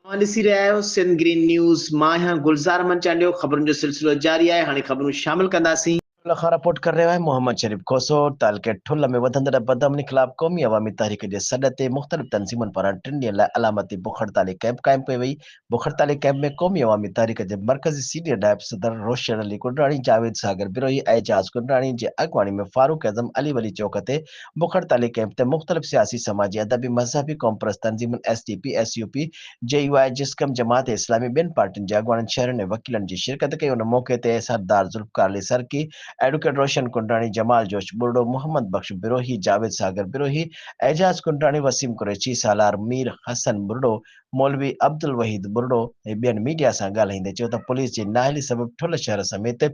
तव्हां ॾिसी रहिया आहियो सिंध ग्रीन न्यूज़। मां आहियां गुलज़ार मंचालियो। ख़बरुनि जो सिलसिलो जारी आहे। हाणे ख़बरूं शामिल कंदासीं। खां रिपोर्ट कर रहियो आहे मोहम्मद शरीफ खोसो। तालके ठुल में वधंदड़ बदअमनी ख़िलाफ़ क़ौमी अवामी तहरीक जे सॾ ते मुख़्तलिफ़ तंज़ीमुनि पारां 3 ॾींहनि लाइ अलामती बुख हड़ताली कैंप क़ाइमु कई वई। बुख हड़ताली कैंप में क़ौमी अवामी तहरीक जे मर्कज़ी सीनियर नायब सदर रोशन अली कुंडराणी, जावेद सागर बिरोही, एजाज कुंडराणी जे अॻुवाणी में फारूक आज़म अली वली चौक ते बुख हड़ताली कैंप ते मुख़्तलिफ़ सियासी, समाजी, अदबी, मज़हबी, क़ौमपरस्त तंज़ीमुनि SDP, SUP, JUI, जिस्कम, Jamaat Islami, ॿियनि पार्टियुनि जे अॻुवाणनि, शहरनि ऐं वकीलनि जी शिरकत कई। उन मौक़े ते सरदार ज़ुल्फ़कार अली सरकी, एडवोकेट रोशन कुंडराणी, जमाल जोश बुर्डो, मोहम्मद बख्श बिरोही, जावेद सागर बिरोही, एजाज कुंडराणी, वसीम कुरैशी, सालार मीर, हसन बुर्डो, मौलवी अब्दुल वहीद बुर्डो ऐं ॿियनि मीडिया सां ॻाल्हाईंदे चयो त पुलिस जी नाअहली सबबि ठुल शहर समेत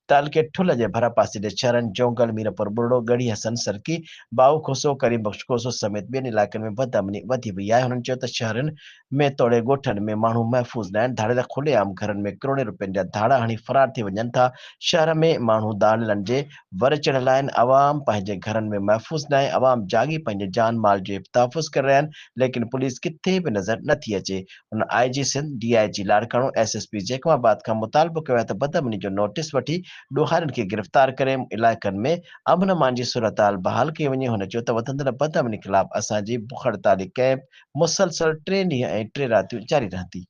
तालके ठुल जे भरा पासे जे शहरनि जोंगल, मीरपुर बुर्डो, गढ़ी हसन सरकी, बाऊ खोसो, करीम बख्श खोसो समेत ॿियनि इलाइक़नि में बदअमनी वधी वई आहे। हुननि चयो त शहरनि में तोड़े ॻोठनि में माण्हू महफ़ूज़ न आहिनि। धाड़ेल खुलेआम घरनि में करोड़े रुपयनि जा धाड़ा हणी फरार थी वञनि था। शहर में माण्हू दाड़िलनि जे वर चढ़ियल आहिनि। अवाम पंहिंजे घरनि में महफ़ूज़ न आहे। अवाम जागी पंहिंजे जान माल जो तहफ़ुज़ करे रहिया आहिनि, लेकिन पुलिस किथे बि नज़र नथी अचे। हुन IG Sindh, DIG Larkana, SSP Jacobabad खां मुतालबो कयो आहे त बदअमनी जो नोटिस वठी ॾोहारियुनि खे गिरफ़्तार करे इलाइक़नि में अमन अमान जी सूरत-हाल बहाल कई वञे। हुन चयो त वधंदड़ बदअमनी ख़िलाफ़ असांजी बुख हड़ताली कैंप मुसलसल 3 ॾींहं ऐं 3 रातियूं जारी रहंदी।